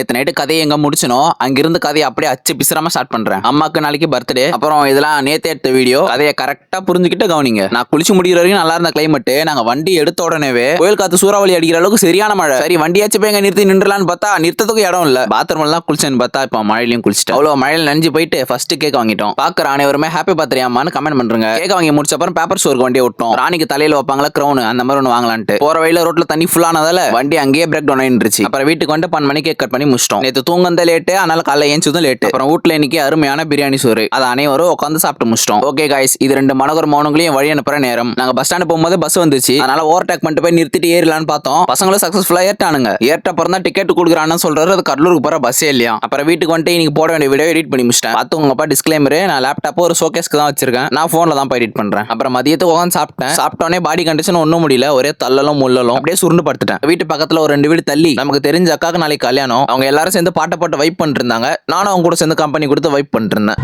நேத்து நைட்டு கதையை எங்க முடிச்சனோ அங்கிருந்து கதையை அப்படியே அச்சு பிசுறாம ஸ்டார்ட் பண்றேன். அம்மாக்கு நாளைக்கு பர்த்டே. அப்புறம் இதெல்லாம் நேத்து எடுத்த வீடியோ. கதையை கரெக்டா புரிஞ்சுக்கிட்டு கவனிங்க. நான் குளிச்சு முடிகிற வரைக்கும் நல்லா இருந்த கிளைமேட். நாங்க வண்டி எடுத்த உடனே புயல் காத்து சூறாவளி அடிக்கிற அளவுக்கு சரியான மழை. சரி வண்டியாச்சும் போய் நிறுத்தி நின்றுலான்னு பார்த்தா நிறுத்தத்துக்கு இடம் இல்ல. பாத்ரூம் எல்லாம் குளிச்சேன்னு பார்த்தா இப்ப மழையிலையும் குளிச்சுட்டு அவ்வளவு மழையில நனைஞ்சு போயிட்டு ஃபர்ஸ்ட் கேக் வாங்கிட்டோம். பாக்குற அனைவருமே ஹாப்பி பர்த்டே அம்மான்னு கமெண்ட் பண்றேங்க. கேக் வாங்கி முடிச்ச அப்புறம் பேப்பர் ஸ்டோருக்கு வண்டியை விட்டோம். ராணிக்கு தலையில வைப்பாங்களா கிரௌன் அந்த மாதிரி ஒன்று வாங்கலான்ட்டு. போற வழியில ரோட்ல தண்ணி ஃபுல்லானதால வண்டி அங்கேயே பிரேக் டவுன் ஆயிடுச்சு. அப்புறம் வீட்டுக்கு வந்து 12 மணிக்கு கேக் கட் பண்ணி முடிச்சிட்டோம். நேற்று தூங்கந்த லேட்டு, அதனால காலைல ஏஞ்சதும் லேட்டு. அப்புறம் வீட்டுல இன்னைக்கு அருமையான பிரியாணி சோறு. அதை அனைவரும் உட்காந்து சாப்பிட்டு முடிச்சிட்டோம். ஓகே காய்ஸ், இது 2 மனோகர் மௌனங்களையும் வழி அனுப்புற நேரம். நாங்க பஸ் ஸ்டாண்ட் போகும்போது பஸ் வந்துச்சு, அதனால ஓவர்டேக் பண்ணிட்டு போய் நிறுத்திட்டு ஏறலான்னு பார்த்தோம். பசங்களும் சக்சஸ்ஃபுல்லா ஏற்றானுங்க. ஏற்ற அப்புறம் தான் டிக்கெட் கொடுக்குறான்னு சொல்றாரு. அது கடலூருக்கு போற பஸ்ஸே இல்லையா. அப்புறம் வீட்டுக்கு வந்துட்டு இன்னைக்கு போட வேண்டிய வீடியோ எடிட் பண்ணி முடிச்சிட்டேன். பார்த்து உங்கப்பா டிஸ்க்ளைமர், நான் லேப்டாப் ஒரு ஷோகேஸ்க்கு தான் வச்சிருக்கேன். நான் போன்ல தான் எடிட் பண்றேன். அப்புறம் மதியத்துக்கு உட்காந்து சாப்பிட்டேன். சாப்பிட்டோன்னே பாடி கண்டிஷன் ஒன்றும் முடியல, ஒரே தள்ளலும் முள்ளலும் அப்படியே சுருண்டு படுத்துட்டேன். வீட்டு பக்கத்துல ஒரு 2 வீடு தள்ளி நமக்கு தெரிஞ்ச அக்காக்கு நாளைக்கு கல்யாணம். அவங்க எல்லாரும் சேர்ந்து பாட்டை போட்டு வைப் பண்ணிட்டு இருந்தாங்க. நானும் அவங்க கூட சேர்ந்து கம்பெனி கொடுத்து வைப் பண்ணிட்டு இருந்தேன்.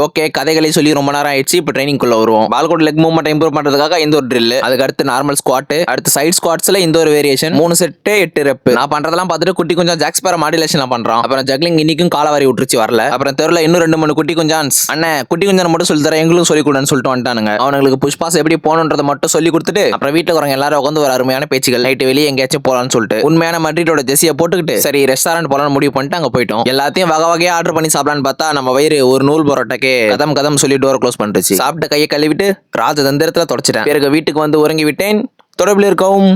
ஓகே, கதைகளை சொல்லி ரொம்ப நேரம் ஆயிடுச்சு. இப்போ ட்ரைனிங் குள்ள வருவோம். பால்கோட் லெக் மூவ்மெண்ட் இம்ப்ரூவ் பண்றதுக்காக இந்த ஒரு ட்ரில், அதுக்கு அடுத்து நார்மல் ஸ்குவாட், அடுத்து சைட் ஸ்குவாட்ஸ்ல இந்த ஒரு வேரியேஷன், 3 செட் 8 ரெப். நான் பண்றதெல்லாம் பார்த்துட்டு குட்டி கொஞ்சம் ஜாக்ஸ் பேர மாடுலேஷன் பண்றான். அப்புறம் ஜக்லிங் இன்னைக்கும் காலவாரி விட்டுருச்சு வரல. அப்புறம் தெருல இன்னும் 2-3 குட்டி குஞ்சான்ஸ் அண்ணே குட்டி குஞ்சான் மட்டும் சொல்லி தரேன், எங்களுக்கும் சொல்லி கொடுன்னு சொல்லிட்டு வந்துட்டானுங்க. அவனுங்களுக்கு புஷ்பாஸ் எப்படி போகணுன்றதை மட்டும் சொல்லி கொடுத்துட்டு அப்புறம் வீட்டுக்கு வரவங்க எல்லாரும் உட்காந்து ஒரு அருமையான பேச்சுகள். நைட்டு வெளியே எங்கேயாச்சும் போலான்னு சொல்லிட்டு உண்மையான மட்ரிட்டோட ஜெர்சியை போட்டுக்கிட்டு சரி ரெஸ்டாரண்ட் போலான்னு முடிவு பண்ணிட்டு அங்க போயிட்டோம். எல்லாத்தையும் வகை வகையா ஆர்டர் பண்ணி சாப்பிடலான்னு பார்த்தா நம்ம வயிறு ஒரு நூல் பரோட்டாக்கே கதம் சொல்லி டோர் க்ளோஸ் பண்ணிடுச்சு. சாப்பிட்ட கையை கழுவிட்டு ராஜதந்திரத்துல தொடச்சிட்டேன். பிறகு வீட்டுக்கு வந்து உறங்கி விட்டேன். தொடர்பில் இருக்கவும்.